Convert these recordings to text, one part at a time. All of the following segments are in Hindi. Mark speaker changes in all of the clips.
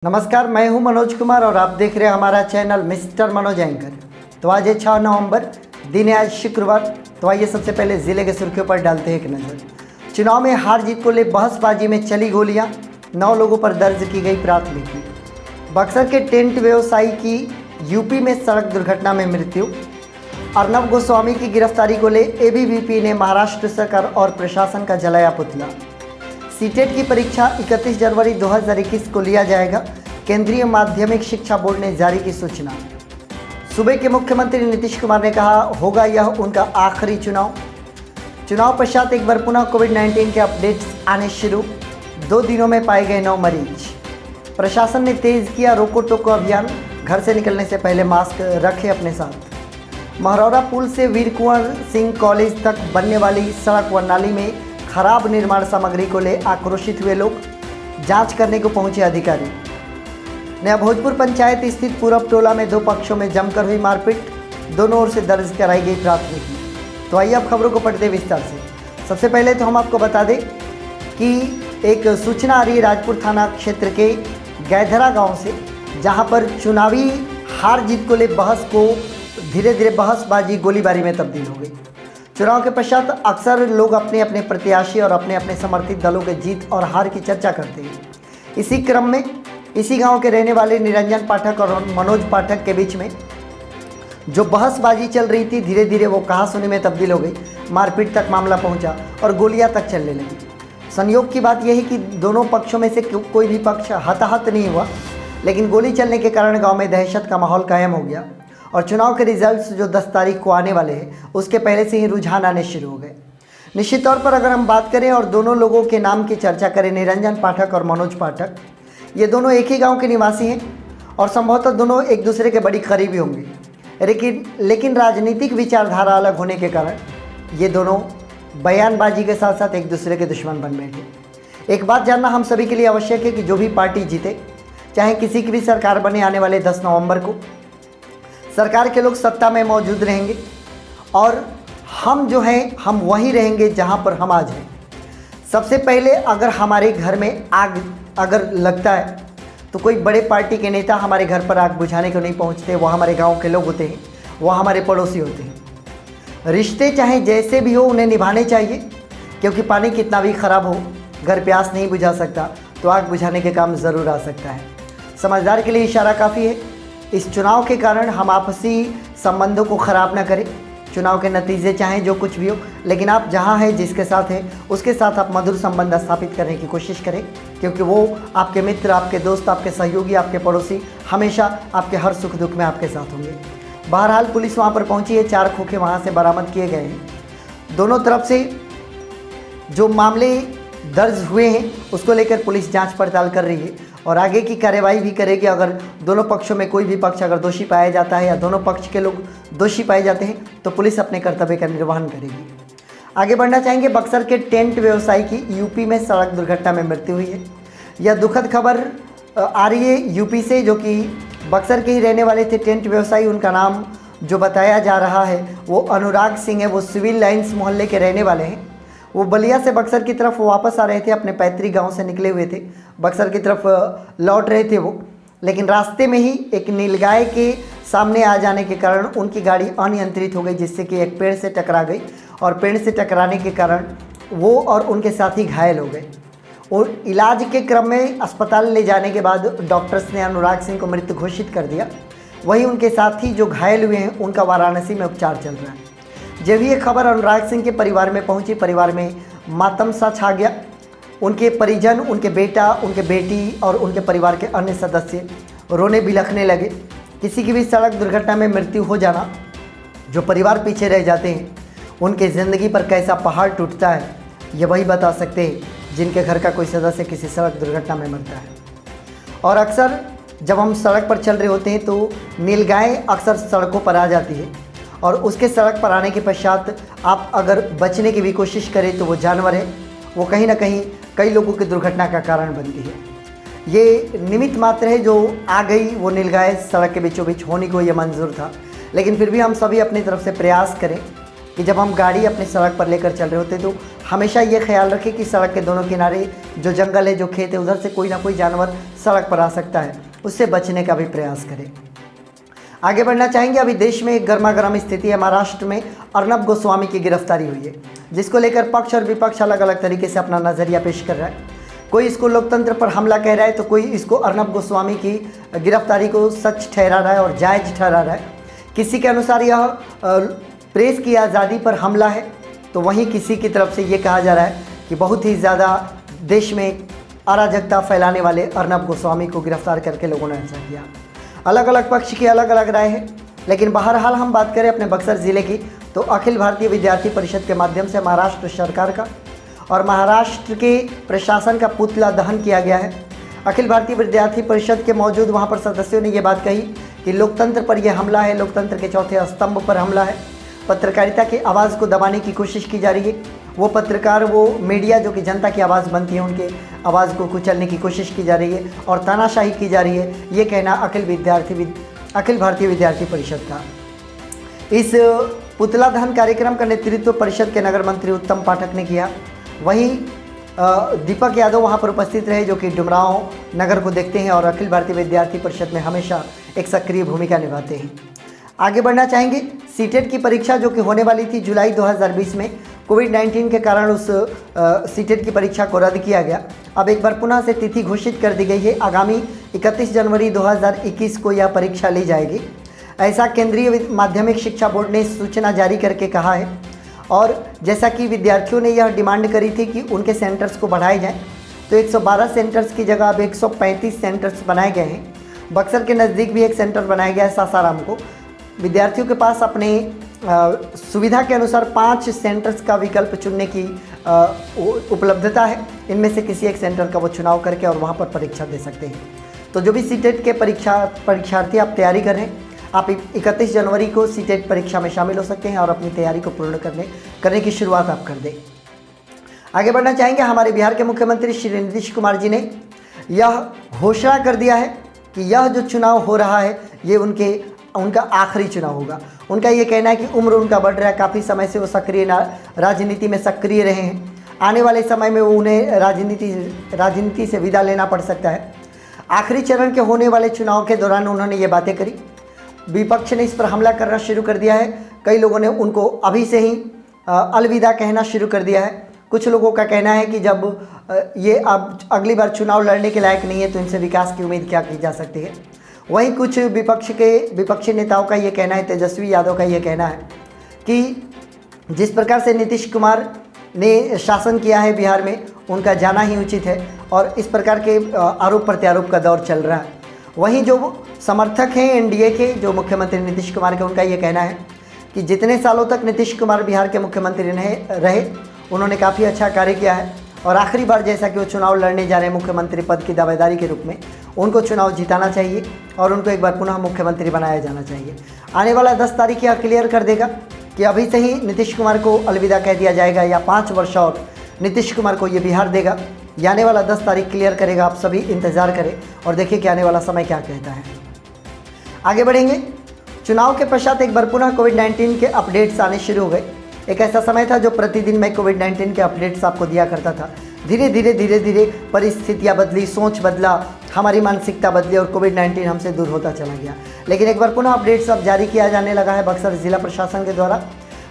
Speaker 1: नमस्कार, मैं हूं मनोज कुमार और आप देख रहे हैं हमारा चैनल मिस्टर मनोज एंकर। तो आज है 6 नवंबर, दिन है आज शुक्रवार। तो आइए सबसे पहले ज़िले के सुर्खियों पर डालते हैं एक नज़र। चुनाव में हार जीत को ले बहसबाजी में चली गोलियां, 9 लोगों पर दर्ज की गई प्राथमिकी। बक्सर के टेंट व्यवसायी की यूपी में सड़क दुर्घटना में मृत्यु। अर्नब गोस्वामी की गिरफ्तारी को ले एबीवीपी ने महाराष्ट्र सरकार और प्रशासन का जलाया पुतला। सीटेट की परीक्षा 31 जनवरी 2021 को लिया जाएगा, केंद्रीय माध्यमिक शिक्षा बोर्ड ने जारी की सूचना। सूबे के मुख्यमंत्री नीतीश कुमार ने कहा होगा यह उनका आखिरी चुनाव। चुनाव पश्चात एक बार पुनः कोविड-19 के अपडेट्स आने शुरू, 2 दिनों में पाए गए 9 मरीज। प्रशासन ने तेज किया रोको टोको अभियान, घर से निकलने से पहले मास्क रखें अपने साथ। महरौरा पुल से वीर कुंवर सिंह कॉलेज तक बनने वाली सड़क व नाली में खराब निर्माण सामग्री को ले आक्रोशित हुए लोग, जांच करने को पहुंचे अधिकारी। नया भोजपुर पंचायत स्थित पूरब टोला में 2 पक्षों में जमकर हुई मारपीट, दोनों ओर से दर्ज कराई गई प्राथमिकी। तो आइए अब खबरों को पढ़ते विस्तार से। सबसे पहले तो हम आपको बता दें कि एक सूचना आ रही है राजपुर थाना क्षेत्र के गैधरा गांव से, जहां पर चुनावी हार जीत को ले बहस को धीरे धीरे बहसबाजी गोलीबारी में तब्दील हो गई। चुनाव के पश्चात अक्सर लोग अपने अपने प्रत्याशी और अपने अपने समर्थित दलों के जीत और हार की चर्चा करते हैं। इसी क्रम में इसी गांव के रहने वाले निरंजन पाठक और मनोज पाठक के बीच में जो बहसबाजी चल रही थी, धीरे धीरे वो कहासुनी में तब्दील हो गई। मारपीट तक मामला पहुंचा और गोलियां तक चलने लगी। संयोग की बात यह है कि दोनों पक्षों में से कोई भी पक्ष हताहत नहीं हुआ, लेकिन गोली चलने के कारण गाँव में दहशत का माहौल कायम हो गया और चुनाव के रिजल्ट्स जो 10 तारीख को आने वाले हैं उसके पहले से ही रुझान आने शुरू हो गए। निश्चित तौर पर अगर हम बात करें और दोनों लोगों के नाम की चर्चा करें, निरंजन पाठक और मनोज पाठक, ये दोनों एक ही गांव के निवासी हैं और संभवतः दोनों एक दूसरे के बड़ी करीबी होंगे। लेकिन राजनीतिक विचारधारा अलग होने के कारण ये दोनों बयानबाजी के साथ साथ एक दूसरे के दुश्मन बन बैठे। एक बात जानना हम सभी के लिए आवश्यक है कि जो भी पार्टी जीते, चाहे किसी की भी सरकार बने, आने वाले 10 नवंबर को सरकार के लोग सत्ता में मौजूद रहेंगे और हम जो हैं हम वहीं रहेंगे जहां पर हम आज हैं। सबसे पहले अगर हमारे घर में आग अगर लगता है तो कोई बड़े पार्टी के नेता हमारे घर पर आग बुझाने को नहीं पहुंचते, वो हमारे गांव के लोग होते हैं, वो हमारे पड़ोसी होते हैं। रिश्ते चाहे जैसे भी हो उन्हें निभाने चाहिए, क्योंकि पानी कितना भी ख़राब हो, घर प्यास नहीं बुझा सकता तो आग बुझाने के काम ज़रूर आ सकता है। समझदार के लिए इशारा काफ़ी है। इस चुनाव के कारण हम आपसी संबंधों को ख़राब ना करें। चुनाव के नतीजे चाहे जो कुछ भी हो, लेकिन आप जहां हैं, जिसके साथ हैं, उसके साथ आप मधुर संबंध स्थापित करने की कोशिश करें, क्योंकि वो आपके मित्र, आपके दोस्त, आपके सहयोगी, आपके पड़ोसी हमेशा आपके हर सुख दुख में आपके साथ होंगे। बहरहाल पुलिस वहां पर पहुंची है, 4 खोखे वहां से बरामद किए गए हैं। दोनों तरफ से जो मामले दर्ज हुए हैं उसको लेकर पुलिस जाँच पड़ताल कर रही है और आगे की कार्यवाही भी करेगी। अगर दोनों पक्षों में कोई भी पक्ष अगर दोषी पाया जाता है या दोनों पक्ष के लोग दोषी पाए जाते हैं तो पुलिस अपने कर्तव्य का निर्वहन करेगी। आगे बढ़ना चाहेंगे, बक्सर के टेंट व्यवसायी की यूपी में सड़क दुर्घटना में मृत्यु हुई है। यह दुखद खबर आ रही है यूपी से, जो कि बक्सर के ही रहने वाले थे टेंट व्यवसायी। उनका नाम जो बताया जा रहा है वो अनुराग सिंह है। वो सिविल लाइन्स मोहल्ले के रहने वाले हैं। वो बलिया से बक्सर की तरफ वापस आ रहे थे, अपने पैतृक गांव से निकले हुए थे, बक्सर की तरफ लौट रहे थे वो। लेकिन रास्ते में ही एक नीलगाय के सामने आ जाने के कारण उनकी गाड़ी अनियंत्रित हो गई, जिससे कि एक पेड़ से टकरा गई और पेड़ से टकराने के कारण वो और उनके साथी घायल हो गए। और इलाज के क्रम में अस्पताल ले जाने के बाद डॉक्टर्स ने अनुराग सिंह को मृत घोषित कर दिया। वहीं उनके साथी जो घायल हुए हैं उनका वाराणसी में उपचार चल रहा है। जब ये खबर अनुराग सिंह के परिवार में पहुंची, परिवार में मातम सा छा गया। उनके परिजन, उनके बेटा, उनके बेटी और उनके परिवार के अन्य सदस्य रोने बिलखने लगे। किसी की भी सड़क दुर्घटना में मृत्यु हो जाना, जो परिवार पीछे रह जाते हैं उनके ज़िंदगी पर कैसा पहाड़ टूटता है, ये वही बता सकते हैं जिनके घर का कोई सदस्य किसी सड़क दुर्घटना में मरता है। और अक्सर जब हम सड़क पर चल रहे होते हैं तो नीलगाय अक्सर सड़कों पर आ जाती है और उसके सड़क पर आने के पश्चात आप अगर बचने की भी कोशिश करें तो वो जानवर है, वो कहीं ना कहीं कई लोगों की दुर्घटना का कारण बनती है। ये निमित्त मात्र है, जो आ गई वो नीलगाय सड़क के बीचों बीच, होने को ये मंजूर था। लेकिन फिर भी हम सभी अपनी तरफ से प्रयास करें कि जब हम गाड़ी अपनी सड़क पर लेकर चल रहे होते तो हमेशा ये ख्याल रखें कि सड़क के दोनों किनारे जो जंगल है, जो खेत है, उधर से कोई ना कोई जानवर सड़क पर आ सकता है, उससे बचने का भी प्रयास करें। आगे बढ़ना चाहेंगे। अभी देश में एक गर्मा गर्म स्थिति है। महाराष्ट्र में अर्नब गोस्वामी की गिरफ्तारी हुई है, जिसको लेकर पक्ष और विपक्ष अलग अलग तरीके से अपना नज़रिया पेश कर रहा है। कोई इसको लोकतंत्र पर हमला कह रहा है, तो कोई इसको अर्नब गोस्वामी की गिरफ्तारी को सच ठहरा रहा है और जायज़ ठहरा रहा है। किसी के अनुसार यह प्रेस की आज़ादी पर हमला है, तो वहीं किसी की तरफ से ये कहा जा रहा है कि बहुत ही ज़्यादा देश में अराजकता फैलाने वाले अर्नब गोस्वामी को गिरफ्तार करके लोगों ने ऐसा किया। अलग अलग पक्ष की अलग अलग राय है, लेकिन बहरहाल हम बात करें अपने बक्सर ज़िले की, तो अखिल भारतीय विद्यार्थी परिषद के माध्यम से महाराष्ट्र सरकार का और महाराष्ट्र के प्रशासन का पुतला दहन किया गया है। अखिल भारतीय विद्यार्थी परिषद के मौजूद वहां पर सदस्यों ने ये बात कही कि लोकतंत्र पर यह हमला है, लोकतंत्र के चौथे स्तंभ पर हमला है। पत्रकारिता की आवाज़ को दबाने की कोशिश की जा रही है। वो पत्रकार, वो मीडिया जो कि जनता की आवाज़ बनती है, उनके आवाज़ को कुचलने की कोशिश की जा रही है और तानाशाही की जा रही है। ये कहना अखिल भारतीय विद्यार्थी परिषद का। इस पुतला दहन कार्यक्रम का नेतृत्व परिषद के नगर मंत्री उत्तम पाठक ने किया। वहीं दीपक यादव वहां पर उपस्थित रहे, जो कि डुमरांव नगर को देखते हैं और अखिल भारतीय विद्यार्थी परिषद में हमेशा एक सक्रिय भूमिका निभाते हैं। आगे बढ़ना चाहेंगे। सीटेट की परीक्षा जो कि होने वाली थी जुलाई 2020 में, कोविड-19 के कारण उस सीटेट की परीक्षा को रद्द किया गया। अब एक बार पुनः से तिथि घोषित कर दी गई है। आगामी 31 जनवरी 2021 को यह परीक्षा ली जाएगी, ऐसा केंद्रीय माध्यमिक शिक्षा बोर्ड ने सूचना जारी करके कहा है। और जैसा कि विद्यार्थियों ने यह डिमांड करी थी कि उनके सेंटर्स को बढ़ाए जाएं, तो 112 सेंटर्स की जगह अब 135 सेंटर्स बनाए गए हैं। बक्सर के नज़दीक भी एक सेंटर बनाया गया है सासाराम को। विद्यार्थियों के पास अपने सुविधा के अनुसार 5 सेंटर्स का विकल्प चुनने की उपलब्धता है। इनमें से किसी एक सेंटर का वो चुनाव करके और वहाँ पर परीक्षा दे सकते हैं। तो जो भी सीटेट के परीक्षार्थी आप तैयारी कर रहे हैं, आप 31 जनवरी को सीटेट परीक्षा में शामिल हो सकते हैं और अपनी तैयारी को पूर्ण करने की शुरुआत आप कर दें। आगे बढ़ना चाहेंगे। हमारे बिहार के मुख्यमंत्री श्री नीतीश कुमार जी ने यह घोषणा कर दिया है कि यह जो चुनाव हो रहा है, ये उनका आखिरी चुनाव होगा। उनका ये कहना है कि उम्र उनका बढ़ रहा है, काफ़ी समय से वो राजनीति में सक्रिय रहे हैं। आने वाले समय में वो उन्हें राजनीति से विदा लेना पड़ सकता है। आखिरी चरण के होने वाले चुनाव के दौरान उन्होंने ये बातें करी। विपक्ष ने इस पर हमला करना शुरू कर दिया है। कई लोगों ने उनको अभी से ही अलविदा कहना शुरू कर दिया है। कुछ लोगों का कहना है कि जब ये अब अगली बार चुनाव लड़ने के लायक नहीं है, तो इनसे विकास की उम्मीद क्या की जा सकती है। वहीं कुछ विपक्षी नेताओं का ये कहना है, तेजस्वी यादव का ये कहना है कि जिस प्रकार से नीतीश कुमार ने शासन किया है बिहार में, उनका जाना ही उचित है और इस प्रकार के आरोप प्रत्यारोप का दौर चल रहा है। वहीं जो समर्थक हैं एनडीए के, जो मुख्यमंत्री नीतीश कुमार के, उनका ये कहना है कि जितने सालों तक नीतीश कुमार बिहार के मुख्यमंत्री रहे, उन्होंने काफ़ी अच्छा कार्य किया है और आखिरी बार जैसा कि वो चुनाव लड़ने जा रहे हैं मुख्यमंत्री पद की दावेदारी के रूप में, उनको चुनाव जिताना चाहिए और उनको एक बार पुनः मुख्यमंत्री बनाया जाना चाहिए। आने वाला 10 तारीख यह क्लियर कर देगा कि अभी से ही नीतीश कुमार को अलविदा कह दिया जाएगा या 5 वर्ष और नीतीश कुमार को ये बिहार देगा। ये आने वाला 10 तारीख क्लियर करेगा। आप सभी इंतज़ार करें और देखिए कि आने वाला समय क्या कहता है। आगे बढ़ेंगे। चुनाव के पश्चात एक बार पुनः कोविड-19 के अपडेट्स आने शुरू हो गए। एक ऐसा समय था जो प्रतिदिन मैं कोविड-19 के अपडेट्स आपको दिया करता था। धीरे धीरे परिस्थितियाँ बदली, सोच बदला, हमारी मानसिकता बदली और कोविड-19 हमसे दूर होता चला गया। लेकिन एक बार पुनः अपडेट्स अब जारी किया जाने लगा है। बक्सर जिला प्रशासन के द्वारा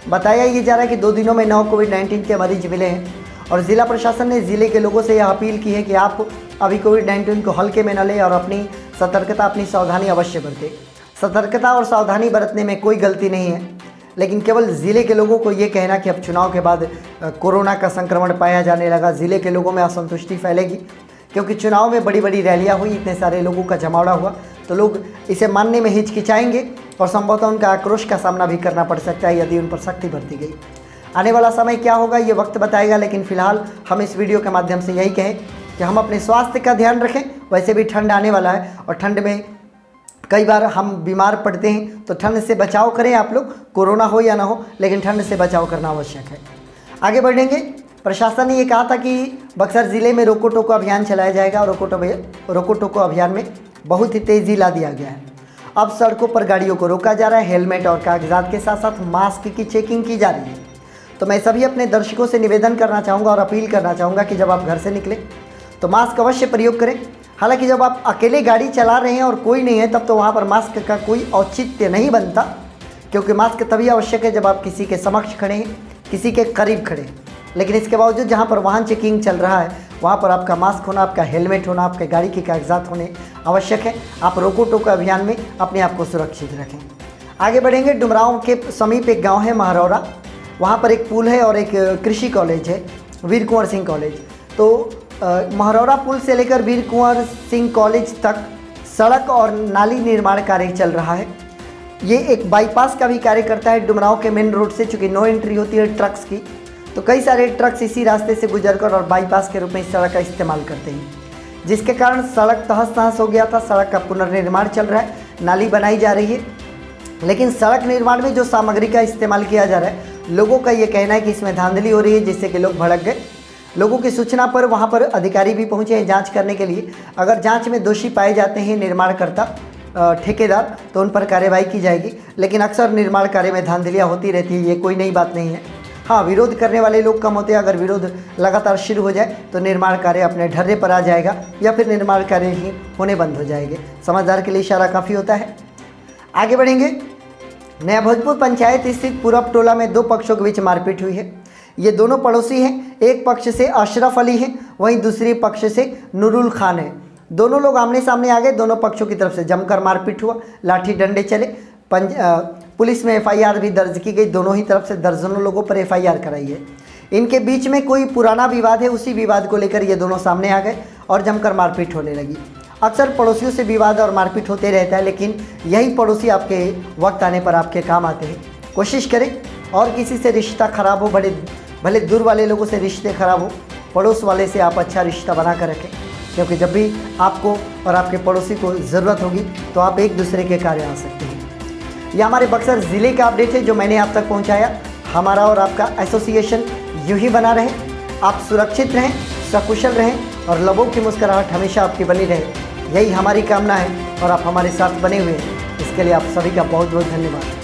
Speaker 1: बताया ये जा रहा है कि 2 दिनों में 9 कोविड-19 के मरीज मिले हैं और ज़िला प्रशासन ने ज़िले के लोगों से यह अपील की है कि आप अभी कोविड-19 को हल्के में न लें और अपनी सतर्कता, अपनी सावधानी अवश्य बरतें। सतर्कता और सावधानी बरतने में कोई गलती नहीं है, लेकिन केवल ज़िले के लोगों को ये कहना कि अब चुनाव के बाद कोरोना का संक्रमण पाया जाने लगा, ज़िले के लोगों में असंतुष्टि फैलेगी। क्योंकि चुनाव में बड़ी बड़ी रैलियाँ हुई, इतने सारे लोगों का जमावड़ा हुआ, तो लोग इसे मानने में हिचकिचाएंगे और संभवतः उनका आक्रोश का सामना भी करना पड़ सकता है यदि उन पर सख्ती बरती गई। आने वाला समय क्या होगा ये वक्त बताएगा, लेकिन फिलहाल हम इस वीडियो के माध्यम से यही कहें कि हम अपने स्वास्थ्य का ध्यान रखें। वैसे भी ठंड आने वाला है और ठंड में कई बार हम बीमार पड़ते हैं, तो ठंड से बचाव करें आप लोग, कोरोना हो या ना हो, लेकिन ठंड से बचाव करना आवश्यक है। आगे बढ़ेंगे। प्रशासन ने ये कहा था कि बक्सर ज़िले में रोको टोको अभियान चलाया जाएगा और रोको टोको अभियान में बहुत ही तेज़ी ला दिया गया है। अब सड़कों पर गाड़ियों को रोका जा रहा है, हेलमेट और कागजात के साथ साथ मास्क की चेकिंग की जा रही है। तो मैं सभी अपने दर्शकों से निवेदन करना चाहूँगा और अपील करना चाहूँगा कि जब आप घर से निकलें तो मास्क अवश्य प्रयोग करें। हालांकि जब आप अकेले गाड़ी चला रहे हैं और कोई नहीं है तब तो वहाँ पर मास्क का कोई औचित्य नहीं बनता, क्योंकि मास्क तभी आवश्यक है जब आप किसी के समक्ष खड़े हैं, किसी के करीब खड़े हैं। लेकिन इसके बावजूद जहाँ पर वाहन चेकिंग चल रहा है वहाँ पर आपका मास्क होना, आपका हेलमेट होना, आपके गाड़ी के कागजात होने आवश्यक है। आप रोको टोको अभियान में अपने आप को सुरक्षित रखें। आगे बढ़ेंगे। डुमरांव के समीप एक गांव है महरौरा, वहाँ पर एक पुल है और एक कृषि कॉलेज है, वीर कुंवर सिंह कॉलेज। तो महरौरा पुल से लेकर वीर कुंवर सिंह कॉलेज तक सड़क और नाली निर्माण कार्य चल रहा है। ये एक बाईपास का भी कार्य करता है डुमरांव के मेन रोड से, चूँकि नो एंट्री होती है ट्रक्स की, तो कई सारे ट्रक्स इसी रास्ते से गुजरकर और बाईपास के रूप में इस सड़क का इस्तेमाल करते हैं, जिसके कारण सड़क तहस नहस हो गया था। सड़क का पुनर्निर्माण चल रहा है, नाली बनाई जा रही है, लेकिन सड़क निर्माण में जो सामग्री का इस्तेमाल किया जा रहा है, लोगों का ये कहना है कि इसमें धांधली हो रही है, जिससे कि लोग भड़क गए। लोगों की सूचना पर वहाँ पर अधिकारी भी पहुँचे हैं जाँच करने के लिए। अगर जाँच में दोषी पाए जाते हैं निर्माणकर्ता, ठेकेदार, तो उन पर कार्रवाई की जाएगी। लेकिन अक्सर निर्माण कार्य में धांधलियाँ होती रहती है, ये कोई नई बात नहीं है। हाँ, विरोध करने वाले लोग कम होते हैं। अगर विरोध लगातार शुरू हो जाए तो निर्माण कार्य अपने ढर्रे पर आ जाएगा या फिर निर्माण कार्य ही होने बंद हो जाएंगे। समझदार के लिए इशारा काफ़ी होता है। आगे बढ़ेंगे। नया भोजपुर पंचायत स्थित पूरब टोला में दो पक्षों के बीच मारपीट हुई है। ये दोनों पड़ोसी हैं। एक पक्ष से अशरफ अली है, वहीं दूसरी पक्ष से नूरुल खान है। दोनों लोग आमने सामने आ गए। दोनों पक्षों की तरफ से जमकर मारपीट हुआ, लाठी डंडे चले। पुलिस में एफआईआर भी दर्ज की गई। दोनों ही तरफ से दर्जनों लोगों पर एफआईआर कराई है। इनके बीच में कोई पुराना विवाद है, उसी विवाद को लेकर ये दोनों सामने आ गए और जमकर मारपीट होने लगी। अक्सर पड़ोसियों से विवाद और मारपीट होते रहता है, लेकिन यही पड़ोसी आपके वक्त आने पर आपके काम आते हैं। कोशिश करें और किसी से रिश्ता ख़राब हो, भले दूर वाले लोगों से रिश्ते ख़राब हो, पड़ोस वाले से आप अच्छा रिश्ता बना कर रखें, क्योंकि जब भी आपको और आपके पड़ोसी को ज़रूरत होगी तो आप एक दूसरे के कार्य आ सकते हैं। यह हमारे बक्सर ज़िले का अपडेट है जो मैंने आप तक पहुंचाया। हमारा और आपका एसोसिएशन यूं ही बना रहे, आप सुरक्षित रहें, सकुशल रहें और लोगों की मुस्कुराहट हमेशा आपकी बनी रहे, यही हमारी कामना है और आप हमारे साथ बने हुए हैं। इसके लिए आप सभी का बहुत बहुत धन्यवाद।